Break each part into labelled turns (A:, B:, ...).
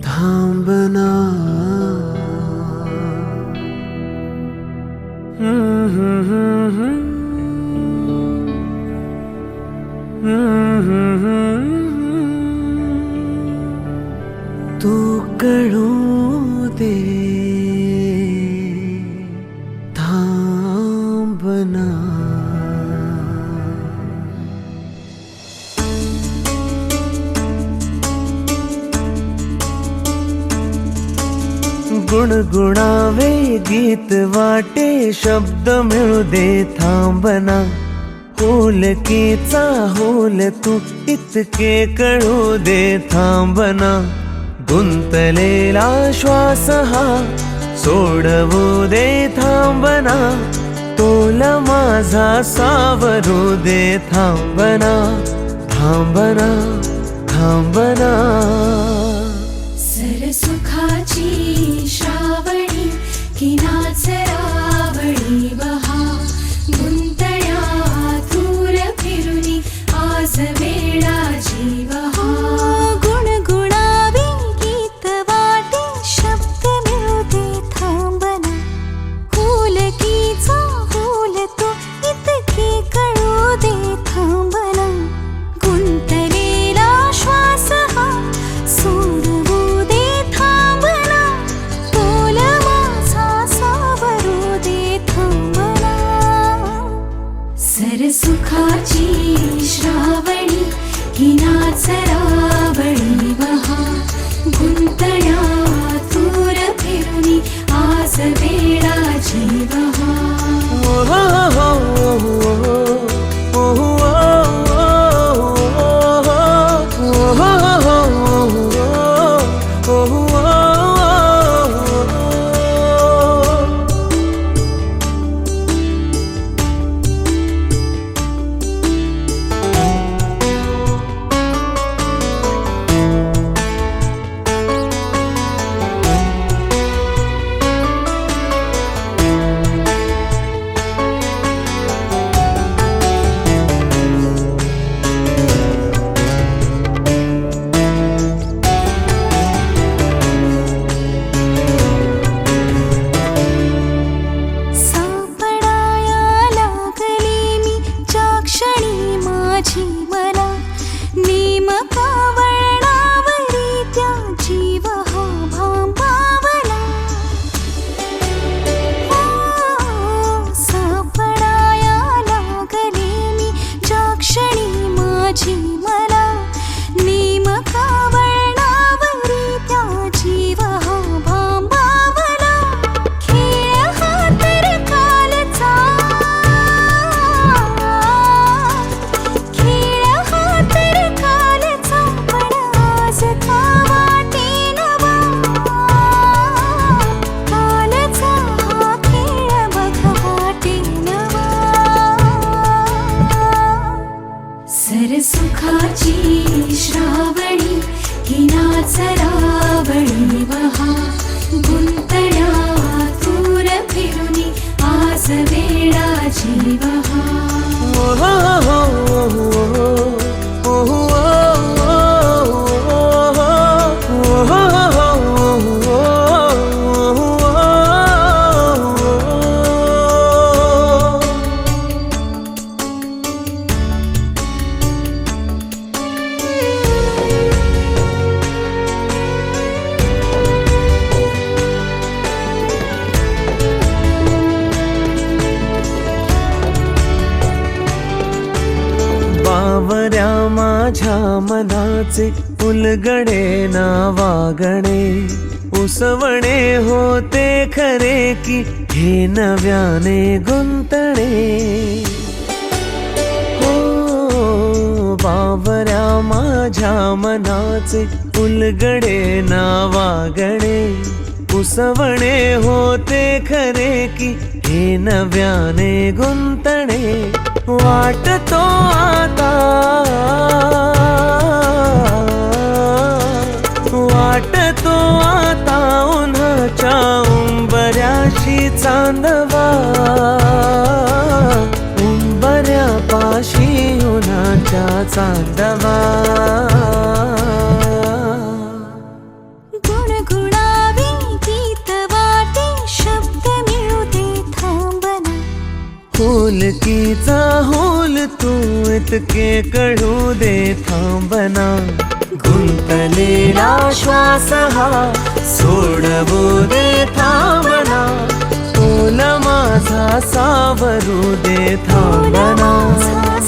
A: थांबना तू कळू दे थांबना गुणगुणावे गीत वाटे शब्द मिळू दे थांबना होलकीचा होल तू इतके कळू दे थांबना गुंतलेला श्वास हा सोडवू दे थांबना तोल माझा सावरू दे थांबना थांबना थांबना
B: सरसुखाची श्रावणी की नाचरावळी बहा गुंतण्या दूर फिरुनी आज वेळा जीवहा गुणगुणावे गीत वाटे शब्द मिळू दे थांबना होलकीचा होल तो इतके कळू दे थांबना गुंतलेला श्वास हा सोडवू दे थांबना तोल माझा सावरू दे थांबना सरसुखाची श्रावणी ही नाचरावळी बहा गुंतण्या दूर फिरुनी आज वेळा जीवहा सरसुखाची श्रावणी ही नाचरावळी बहा गुंतण्या दूर फिरुनी आज वेळा जीवहा
A: बावऱ्या माझ्या मनाचे उलगडे ना वागणे उसवणे होते खरे की हे नव्याने गुंतणे हो बावऱ्या माझ्या मनाचे उलगडे ना वागणे उसवणे होते खरे की हे नव्याने गुंतणे वाटतो आता वाटतो आता उन्हाच्या उंबऱ्याशी चांदवा, उंबऱ्यापाशी उन्हाच्या चांदवा.
B: गुणगुणावे गीत वाटे शब्द मिळू दे थांबना.
A: होलकीचा होल तू इतके कळू दे थांबना. गुंतलेला श्वास हा सोडवू दे थांबना. तोल माझा सावरू दे थांबना.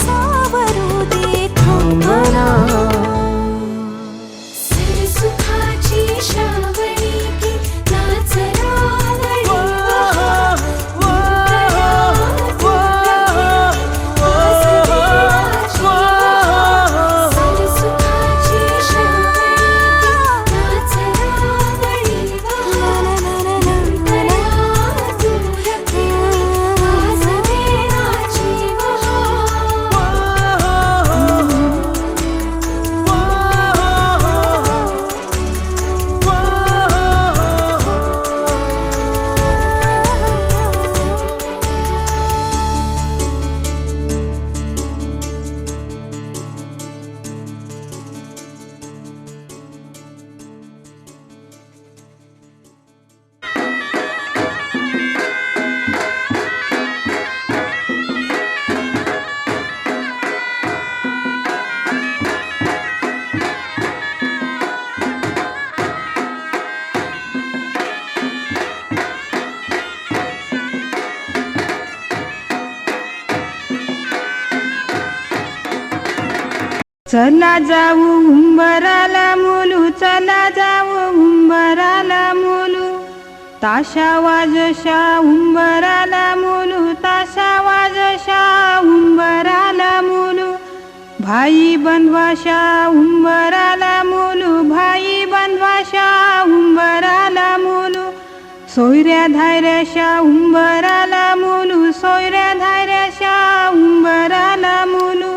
B: सावरू दे
A: थांबना.
B: सुखाची श्रावणी की नाच रावळी
C: चला जाऊ उंबराला मुलू, चला जाऊ उंबराला मुलू. ताशा वाजशा उंबराला मुलू, ताशा वाजशा उंबराला मुलू. भाई बंधवाशा उंबराला मुलू, भाई बंधवाशा उंबराला मुलू. सोयऱ्या धायऱ्याशा उंबराला मुलू, सोयऱ्या धायऱ्याशा उंबराला मुलू.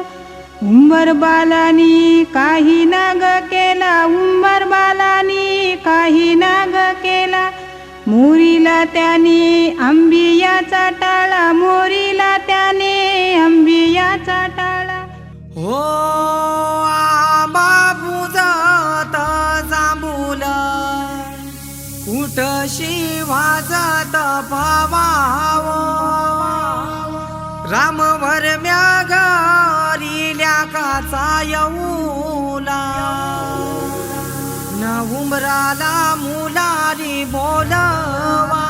C: उंबर बालानी काही नाग केला, उंबर बालानी काही नाग केला. मोरीला त्याने आंबियाचा टाळा, मोरीला त्याने आंबियाचा टाळा.
D: हो बाबू जात जांभूल कुठशी वाजत भावाव. रामवर म्यागरिल्या काचा येऊला, न उमराला मुलारी बोलवा.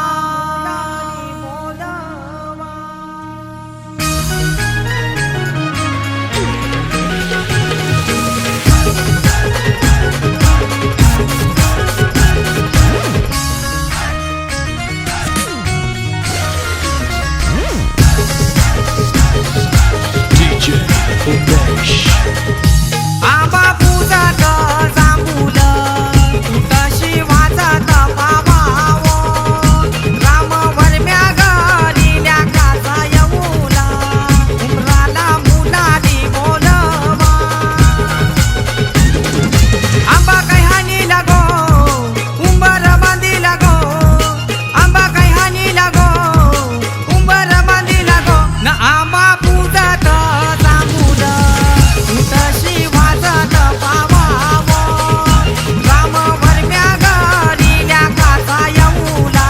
D: आंबा पूजात जांभूल कुठशी वाजत भावावो. रामवर म्यागरिल्या काचा येऊला, उमराला मुलारी बोलवा. आंबा काही हानी लागो, उंबर बांधी लागो. आंबा काही हानी लागो, उंबर बांधी लागो. न आंबा पूजात जांभूल कुठशी वाजत भावावो. रामवर म्यागरिल्या काचा येऊला,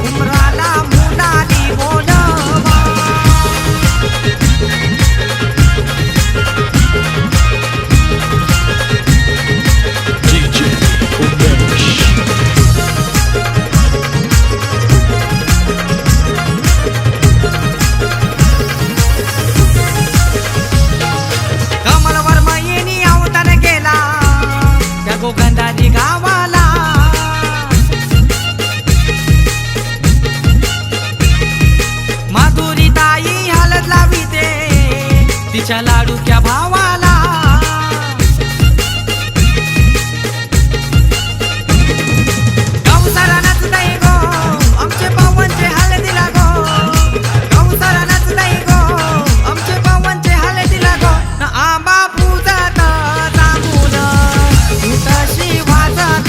D: उमराला मुलारी बोलवा. कमलवर मयिनी अवतार गेला त्या गोगंधारी गावाला. माधुरी ताई हलत लाविते तिच्या लाडूक्या भावाला. गवसाला नाचताई गो आमचे पावनचे हळदीला गो. गवसाला नाचताई गो आमचे पावनचे हळदीला गो. न आंबा पूजात जांभूल कुठशी वाजत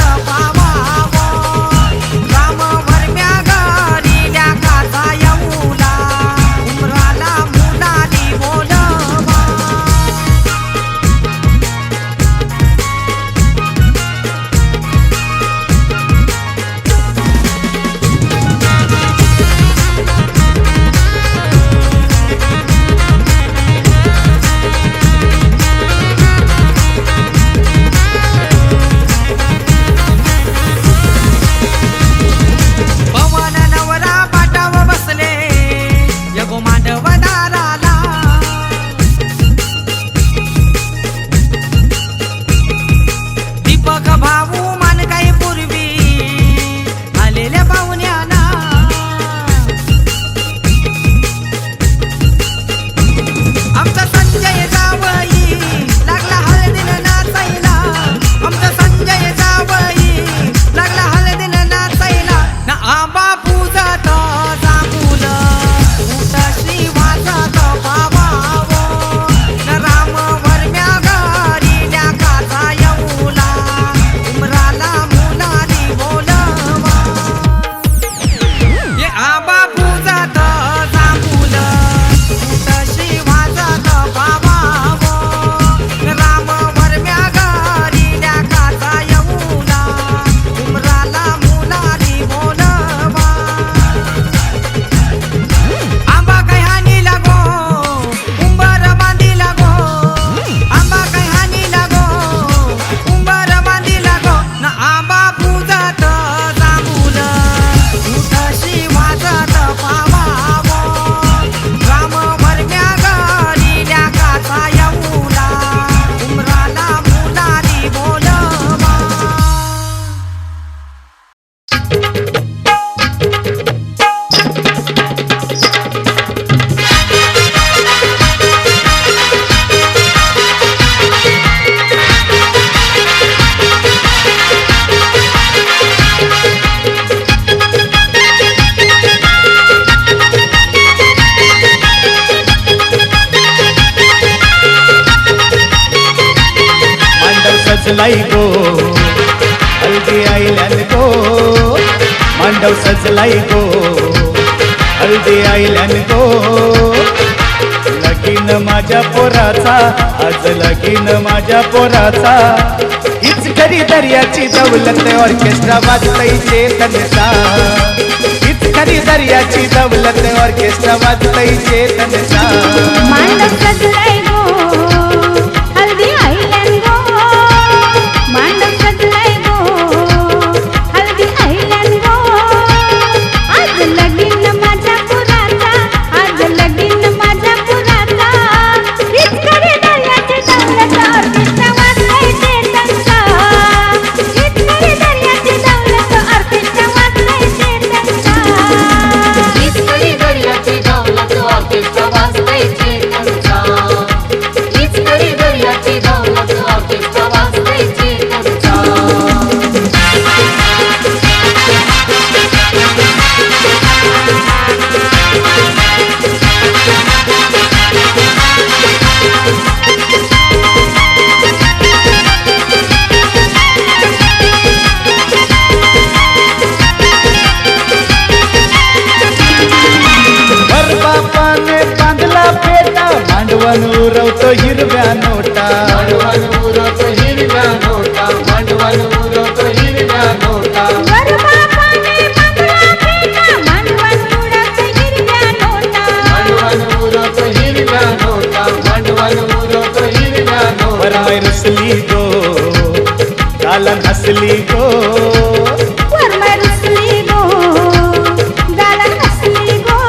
E: सजलाय गो हल्दी आयल्यान गो मांडव सजलाय गो हल्दी आयल्यान गो लगीन माझ्या पोराचा आज लगीन माझ्या पोराचा हीच खरी दर्याची दौलत ऑर्केस्ट्रा वाजतय चेतनचा हीच खरी दर्याची दौलत ऑर्केस्ट्रा वाजतय चेतनचा
C: मांडव सजलाय गो हल्दी आयल्यान गो मांडव सजलाय गो हल्दी आयल्यान गो आज लगीन माझ्या पुराचा आज लगीन माझ्या पुराचा हीच खरी दर्याची दौलत ऑर्केस्ट्रा वाजतय चेतनचा हीच खरी दर्याची दौलत ऑर्केस्ट्रा वाजतय चेतनचा
B: हीच खरी दर्याची दौलत ऑर्केस्ट्रा वाजतय चेतनचा हीच खरी दर्याची दौलत ऑर्केस्ट्रा वाजतय चेतनचा
E: वर बापाने बांधला पेटा मांडवण उरवतो हिरव्या नोटा
A: मांडवण उरवतो हिरव्या नोटा मांडवण उरवतो हिरव्या नोटा
C: वर बापाने बांधला पेटा मांडवण उडवतो हिरव्या नोटा
A: मांडवण उरवतो हिरव्या नोटा मांडवण उरवतो हिरव्या नोटा
E: वरमय रुसली गो गालन हसली गो
C: वरमय रुसली गो गालन हसली गो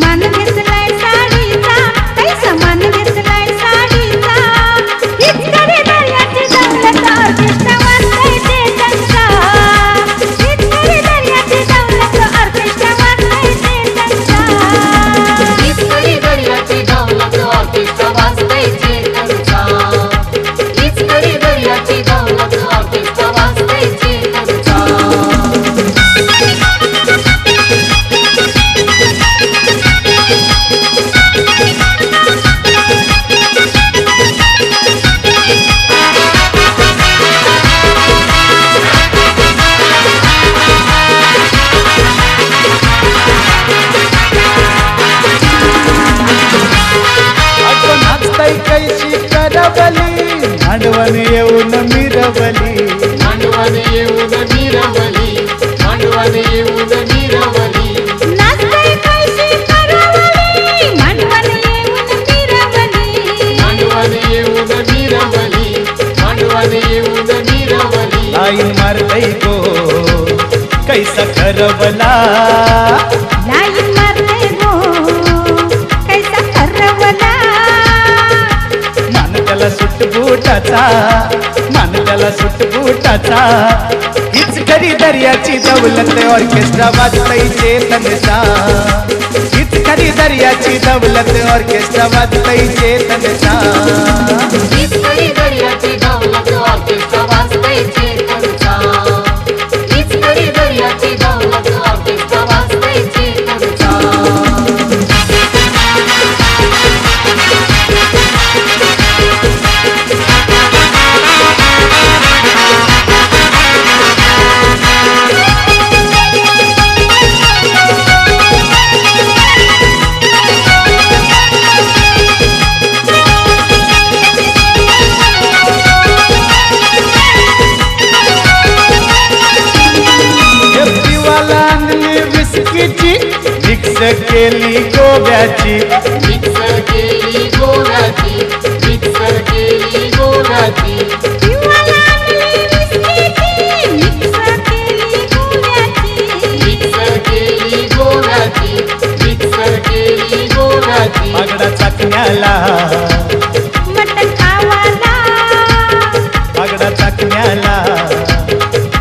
C: मन घेतलाय साडीचा कैसा मन घेतलाय साडीचा हीच खरी दर्याची दौलत ऑर्केस्ट्रा वाजतय चेतनचा हीच खरी दर्याची दौलत ऑर्केस्ट्रा वाजतय चेतनचा
B: हीच खरी दर्याची दौलत ऑर्केस्ट्रा वाजतय चेतनचा हीच खरी दर्याची दौलत ऑर्केस्ट्रा वाजतय चेतनचा
E: अगं नाचताय कैशी करवली मांडवण येऊन मिरवली
A: मांडवण येऊन मिरवली मांडवण येऊन मिरवली
C: नाचतय कैशी करवली मांडवण येऊन मिरवली
A: मांडवण येऊन मिरवली मांडवण येऊन मिरवली
E: लाईन मारतय गो कैसा करवला
C: लाईन मारते गो कैसा करवला
E: मान त्याला सुटबुटाचा मान त्याला सुटबुटाचा हीच खरी दर्याची दौलत ऑर्केस्ट्रा वाजतय चेतनचा हीच खरी दर्याची दौलत ऑर्केस्ट्रा वाजतय चेतनचा
B: हीच खरी दर्याची दौलत ऑर्केस्ट्रा वाजतय चेतनचा हीच खरी दर्याची दौलत ऑर्केस्ट्रा वाजतय चेतनचा
E: पिवाला आणली विस्कीची मिक्स केली गोव्याची
A: मिक्सर केली गोव्याची मिक्सर केली गोव्याची
C: पिवाला आणली विस्कीची मिक्सर केली गोव्याची
A: मिक्सर केली गोव्याची मिक्सर केली गोव्याची
E: बागडा चाकण्याला
C: मटण खावाला
E: बागडा चाकण्याला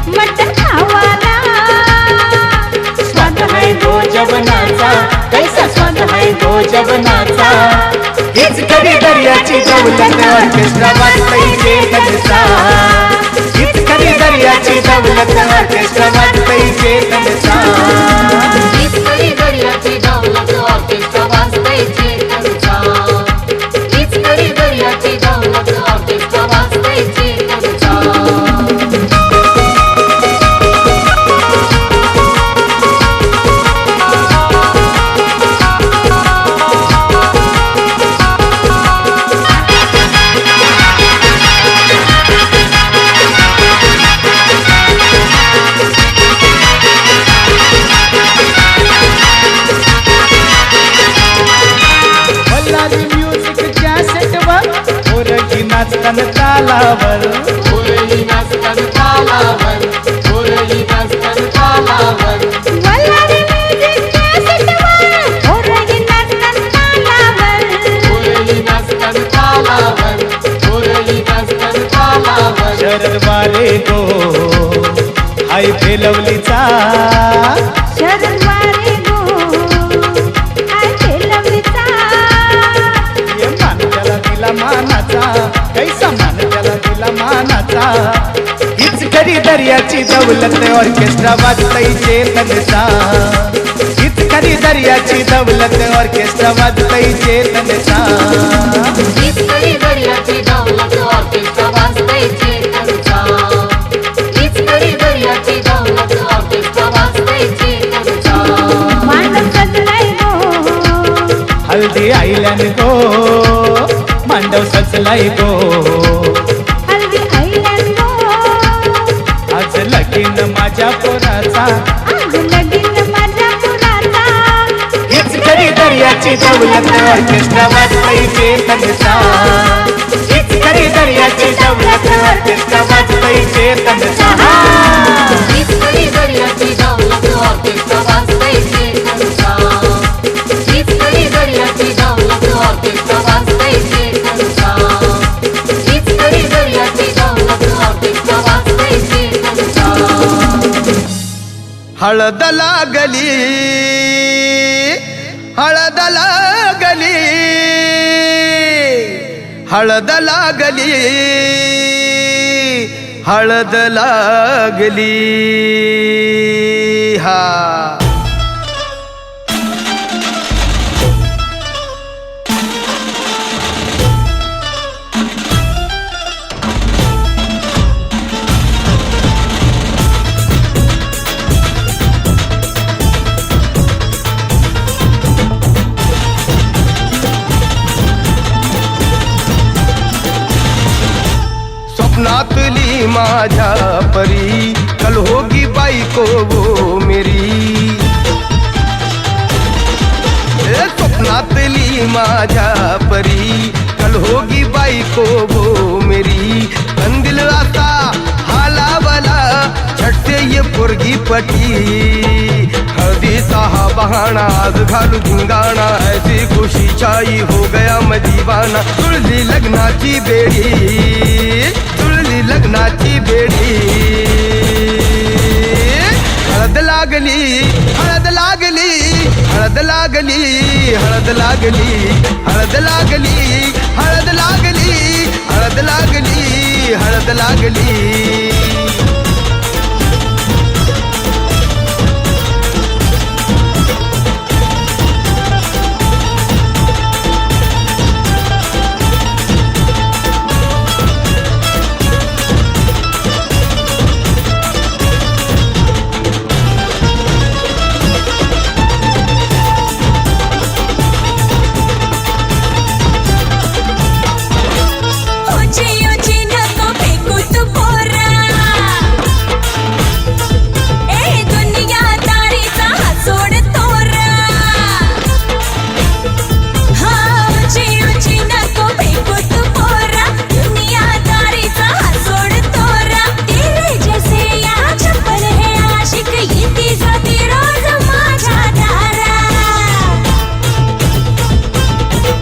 C: मटण खावाला स्वाद है
E: गो जबनाचा कैसा स्वाद है गो जबनाचा हीच खरी दर्याची दौलत ऑर्केस्ट्रा वाजतय चेतनचा हीच खरी दर्याची दौलत ऑर्केस्ट्रा वाजतय चेतनचा
B: हीच खरी दर्याची दौलत ऑर्केस्ट्रा वाजतय चेतनचा हीच खरी दर्याची दौलत ऑर्केस्ट्रा वाजतय
E: तालावर
A: पोरही नाचतात तालावर पोरही नाचतात तालावर
C: वल्हारी म्युझिक कॅसेटवर पोरगी नाचतात तालावर
A: पोरही नाचतात तालावर पोरही नाचतात तालावर
E: शरद वारे गो हाय बेलवलीचा
C: शरद वारे गो हाय बेलवलीचा
E: ये मान त्याला दिला मानाचा कैसा मान त्याला दिला मानाचा हीच खरी दर्याची दौलत ऑर्केस्ट्रा वाजतय चेतनचा हीच खरी दर्याची दौलत ऑर्केस्ट्रा वाजतय चेतनचा
B: हीच खरी दर्याची दौलत ऑर्केस्ट्रा वाजतय चेतनचा हीच खरी दर्याची दौलत ऑर्केस्ट्रा वाजतय चेतनचा
C: मांडव सजलाय गो
E: हल्दी आईल्यान गो मांडव सजलाय गो
C: हल्दी आईल्यान गो
E: आज लगीन माझ्या पोराचा
C: आज लगीन माझ्या पुराचा
E: हीच खरी दर्याची दौलत ऑर्केस्ट्रा वाजतय चेतनचा हीच खरी दर्याची दौलत ऑर्केस्ट्रा वाजतय चेतनचा
B: हीच खरी दर्याची दौलत ऑर्केस्ट्रा वाजतय चेतनचा हीच खरी दर्याची दौलत ऑर्केस्ट्रा वाजतय चेतनचा हीच खरी दर्याची दौलत ऑर्केस्ट्रा वाजतय चेतनचा
F: हळद लागली हळद लागली हळद लागली हळद लागली हा स्वप्नातली माझ्या परी कल होगी बायको वो मेरी स्वप्नातली माझ्या परी कल होगी बायको वो मेरी कंदिल असा हालावला छटते ये पोरगी पटी हळदीचा हा बहाना आज घालू धिंगाणा ऐसी खुशी छाई हो गया मैं दीवाना तुळली लग्नाची बेडी तुळली लग्नाची बेडी हळद लागली हळद लागली हळद लागली हळद लागली हळद लागली हळद लागली हळद लागली हळद लागली
C: ऊंची ऊंची नको फेकू तू पोरा ए दुनियादारीचा हा सोड तोरा हा ऊंची ऊंची नको फेकू तू पोरा दुनियादारीचा हा सोड तोरा तेरे जैसे या चप्पल है आशिक येती जाती रोज माझ्या दारा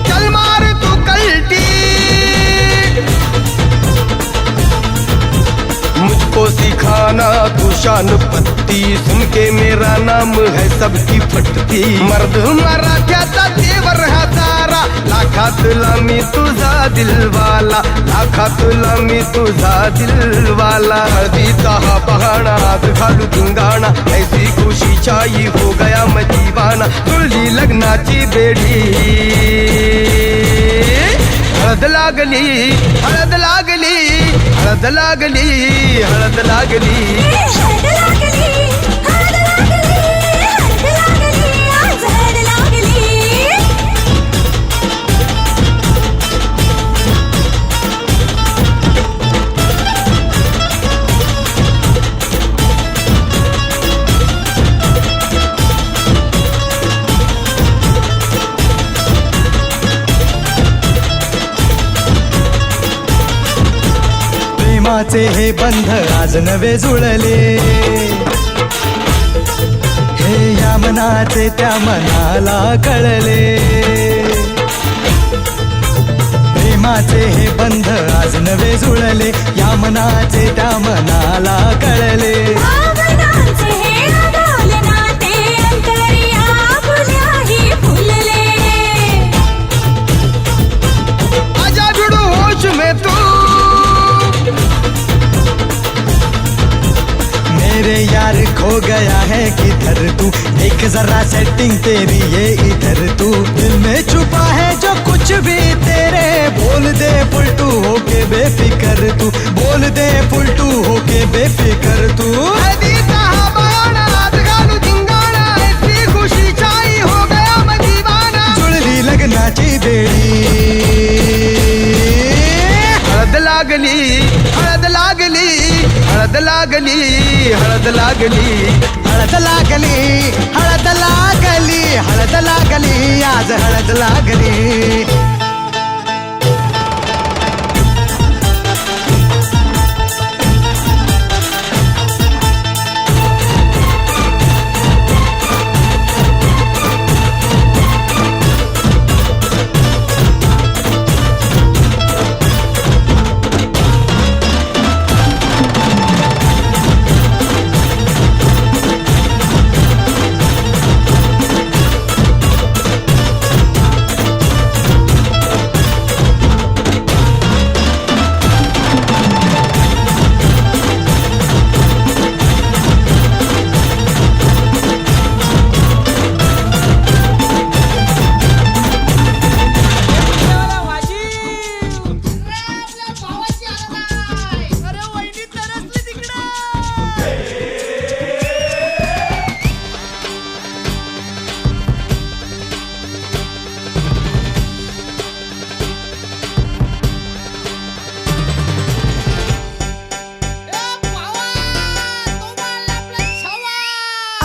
F: चल मार तू कल्टी मुझको सिखाना तू शान पत्ती सुन के मेरा नाम है सबकी फटती मर्द मराठ्याचा देवर हा सारा लाखातला मी तुझा दिलवाला लाखातला मी तुझा दिलवाला हळदीचा हा बहाणा आज घालू धिंगाणा ऐसी खुशी छाई हो गया मैं दीवाना तुळली लग्नाची बेडी हळद लागली हळद लागली हळद लागली हळद लागली
C: हळद लागली हळद लागली हळद लागली आज हळद लागली
F: प्रेमाचे हे बंध आज नवे जुळले, हे या मनाचे त्या मनाला कळले. प्रेमाचे हे बंध आज नवे जुळले, या मनाचे त्या मनाला कळले.
C: भावनांचे हे अडवले नाते, अंतरी आपुल्याही फुलले.
F: आजा जुडू होश में तू, मेरे यार खो गया है किधर तू, देख जरा सेटिंग तेरी ये इधर तू. दिल में छुपा है जो कुछ भी तेरे, बोल दे फुलटू होके बेफिकर तू, बोल दे फुलटू होके बेफिकर तू. जुळली लग्नाची बेडी, हळद लागली, हळद लागली, हळद लागली, हळद लागली, हळद लागली, हळद लागली, हळद लागली, आज हळद लागली.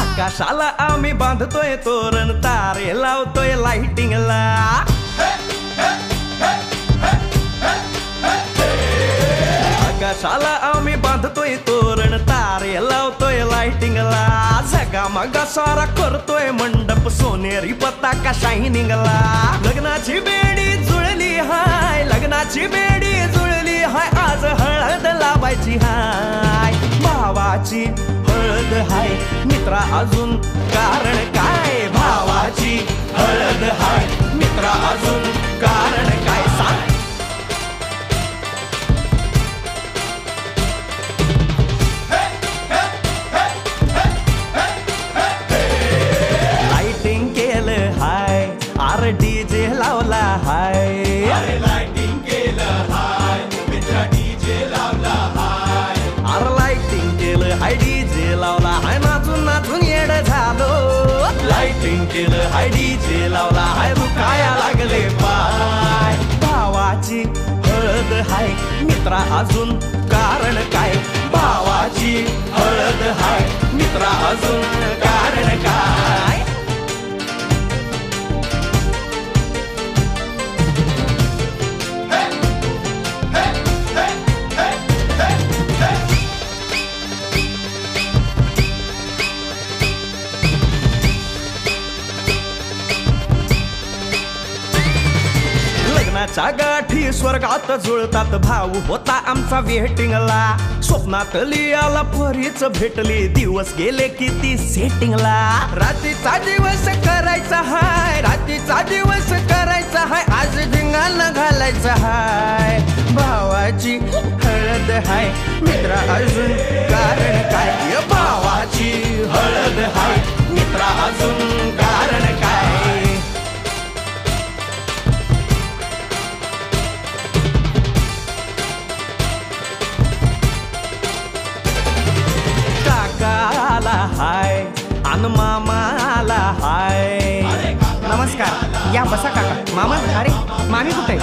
G: आकाशाला आम्ही बांधतोय तोरण, तारे लावतोय लाइटिंगला. आकाशाला आम्ही बांधतोय तोरण, तारे लावतोय लाइटिंगला. झगा मगा सारा करतोय मंडप, सोनेरी पताका शायनिंगला. लग्नाची बेडी जुळली हाय, लग्नाची बेडी जुळली हाय, आज हळद लावायची हाय. भावाची हळद हाय, मित्रा अजून कारण काय. भावाची हळद हाय, मित्रा अजून कारण काय सांग. लाइटिंग केलं हाय, आर डीजे लावला हाय. लाइटिंग केलं हाय, मित्रा डीजे लावला हाय. आर लाइटिंग केलं हाय, डीजे लावला हाय, नाचून नाचून येड झालो. लाइटिंग केलं हाय, डीजे लावला हाय, दुखाया लागले पाय. भावाची हळद हाय, मित्रा अजून कारण काय. भावाची हळद हाय, मित्रा अजून कारण काय. लग्नाच्या गाठी स्वर्गात जुळतात, भाऊ होता आमचा वेटिंगला. स्वप्नात लियाला परीच भेटली, दिवस गेले किती सेटिंगला. रात्रीचा दिवस करायचा हाय, रात्रीचा दिवस करायचा हाय, आज धिंगाणा घालायचा हाय. भावाची हळद हाय, मित्रा अजून कारण काय. भावाची हळद हाय, मित्रा अजून कारण काय. काकाला हाय अन मामाला हाय.
D: नमस्कार, या बसा काका. मामा, अरे मामी कुठे?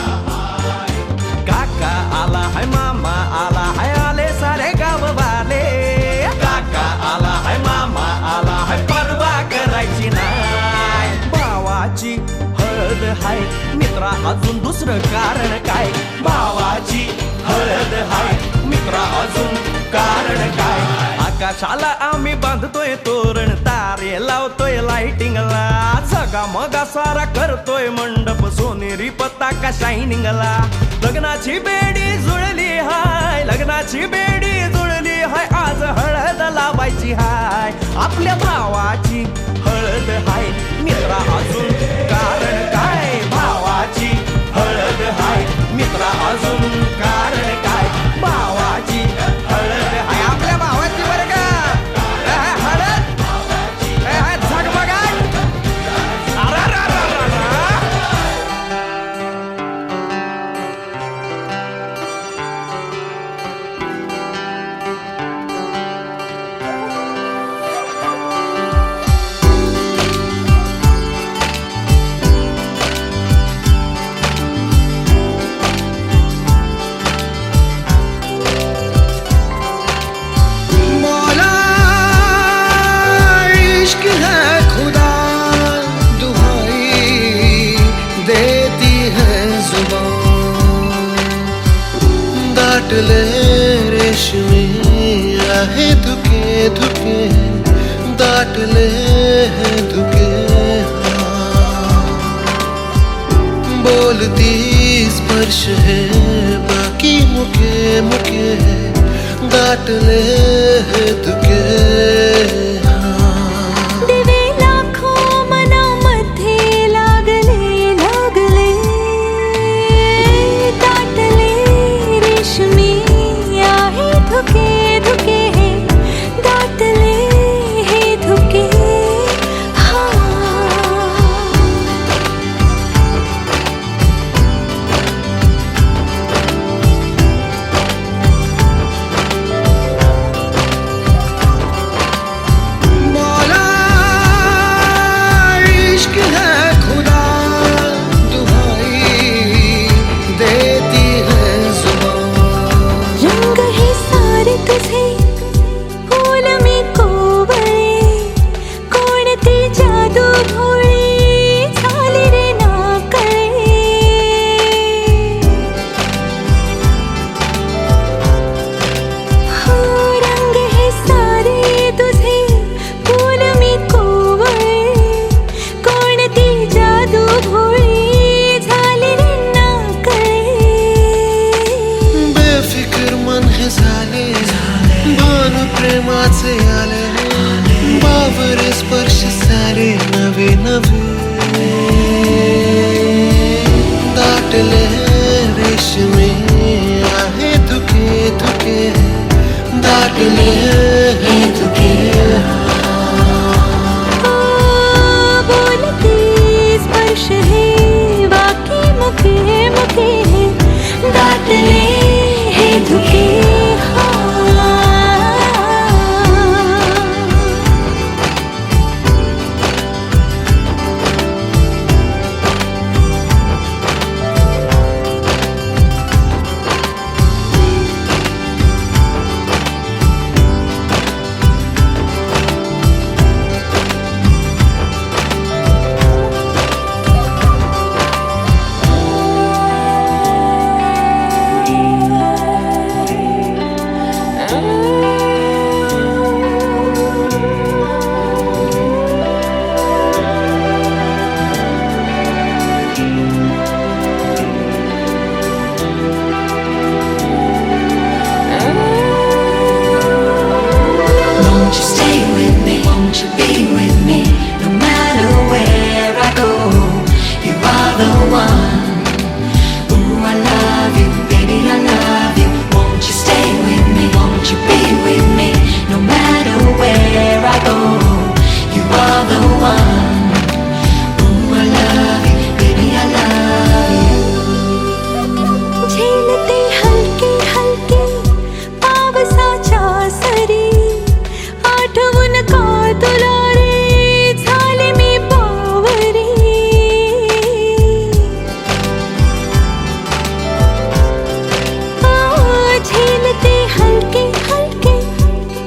G: काका आला हाय, मामा आला हाय, आले सारे गाव वाले. काका आला हाय, मामा आला हाय, परवा करायची नाय. भावाची हळद हाय, मित्रा अजून दुसरं कारण काय. भावाची हळद हाय, मित्रा अजून आकाशाला आम्ही बांधतोय तोरण, तारे लावतोय लाइटिंगला, सगा मगा सारा करतोय मंडप, सोनेरी पताका शायनिंगला. लग्नाची बेडी जुळली हाय, लग्नाची बेडी जुळली हाय, आज हळद लावायची हाय, आपल्या भावाची हळद हाय. मित्रा अजून कारण काय, भावाची हळद हाय. मित्रा अजून कारण काय, भावाची हळद हाय. आपल्या भावाची बरं का हळद झगमगाट.
H: मौला इश्क है खुदा, दुहाई देती है जुबान, डांट ले रेशमी आहे धुके धुके, डांट ले है धुके. बोलती स्पर्श है बाकी मुके मुके, डांट ले है तुके.
C: दिवे लाखो मनामध्ये लागले लागले, दाटले रेशमी आहे धुके धुके, दाटले हे धुके.
H: मौला इश्क है खुदा, दुहाई देती है जुबान.
C: रंग हे सारे तुझे, फूल मी कोवळे, कोणती जादू भोळी झाली रे नाकळे. हो रंग हे सारे तुझे, फूल मी कोवळे, कोणती जादू भोळी झाली रे नाकळे.
H: बेफिकर मन हे झाले, भान प्रेमाचे आले, बावरे स्पर्श सारे नवे नवे, दाटले रेशमी आहे धुके धुके, दाटले हे धुके.
C: बोलती स्पर्श है बाकी मुखे मुखे, दाटले हे धुके.
B: Won't you stay with me? Won't you be with me? No matter where I go, you are the one. Ooh, I love you, baby, I love you. Won't you stay with me? Won't you be with me? No matter where I go, you are the one. Ooh, I love you, baby, I love you.
C: झेलते हलके हलके पावसाच्या सरी, आठवून का तुला रे झाले मी बावरी. झेलते हलके हलके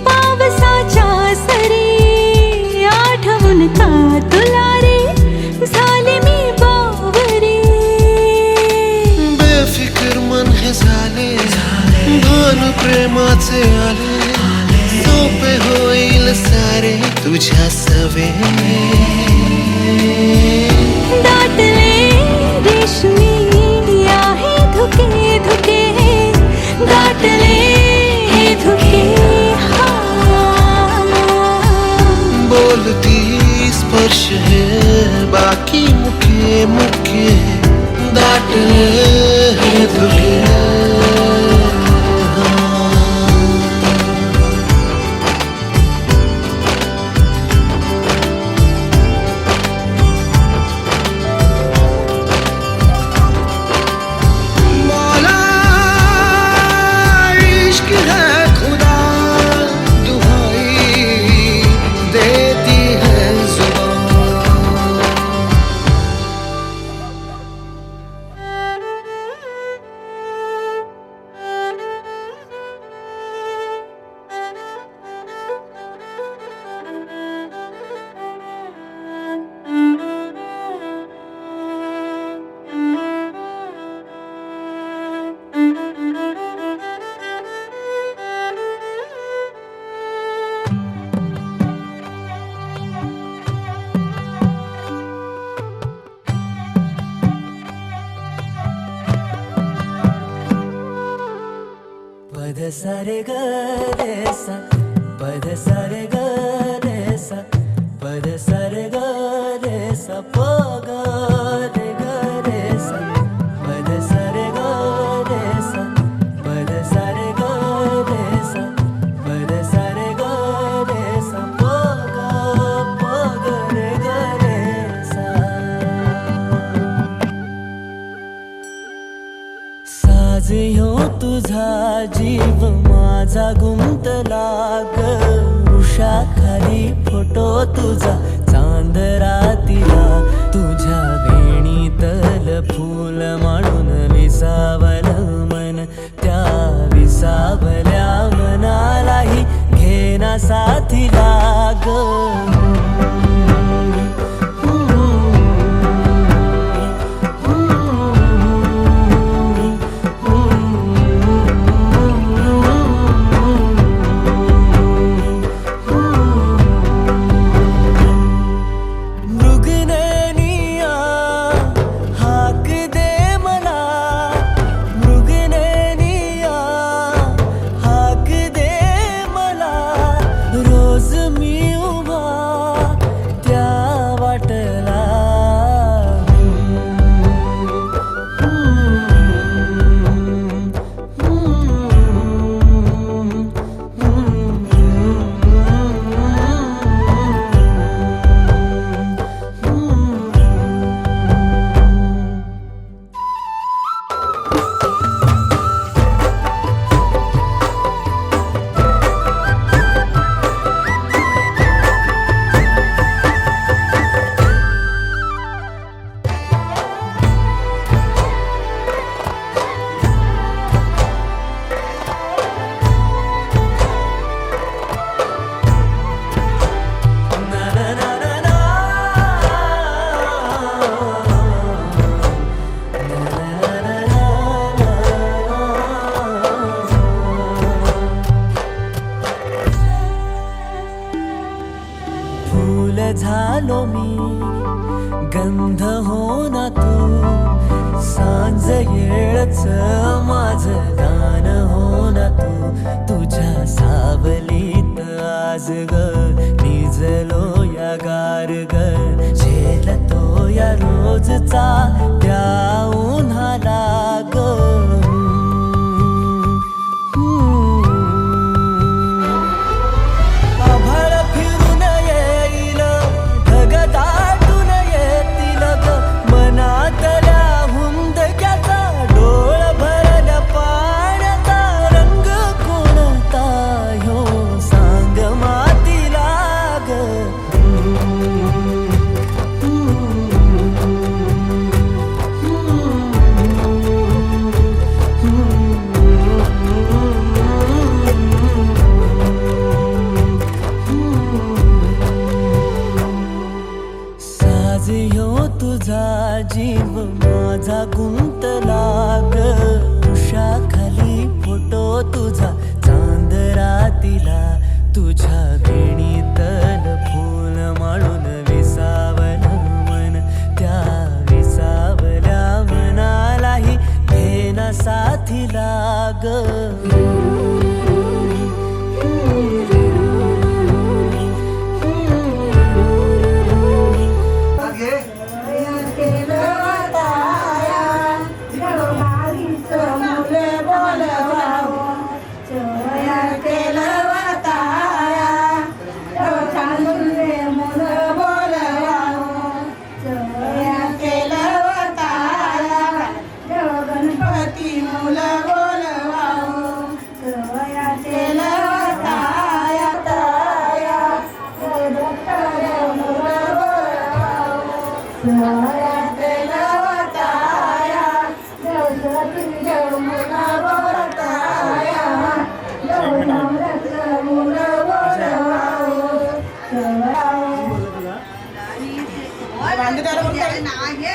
C: पावसाच्या सरी, आठवून का तुला रे झाले मी बावरी.
H: बेफिकर मन हे झाले, भान प्रेमाचे आले, सोपे तुझ्या सवे
C: दाटले रेशमी आहे धुके धुके दाटले हे धुके
H: बोलती स्पर्श है बाकी मुखे मुखे दाटले हे धुके
G: पद सारे ग रे सा पद सारे ग रे सा पद सारे ग रे सा प ग रे सा पद सारे ग रे सा पद सारे ग रे सा पद सारे ग रे सा प ग रे सा साज ह्यो तुझा जीव माझा गुंतला ग उषा खाली फोटो तुझा चांद रातीला तुझ्या वेणीतल फूल म्हणून विसावल मन त्या विसावल्या मनालाही घेना साथीला ग झालो मी गंध हो ना तू सांज येळच माझ गान हो ना तू तुझ्या सावलीत आज ग निजलो या गार ग झेलतो या रोजचा त्या उन्हाला ग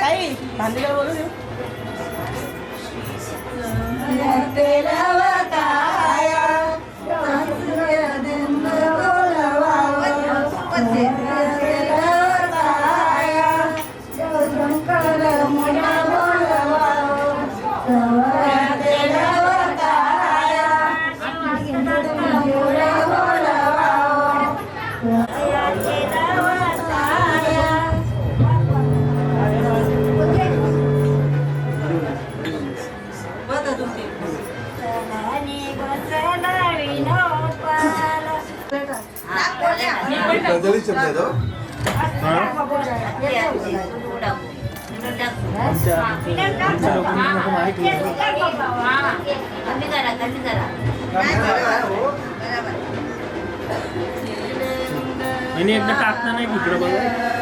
I: ताई भांडीला बोलू देऊ.
J: आणि एकदा टाकता नाही इकडं बघा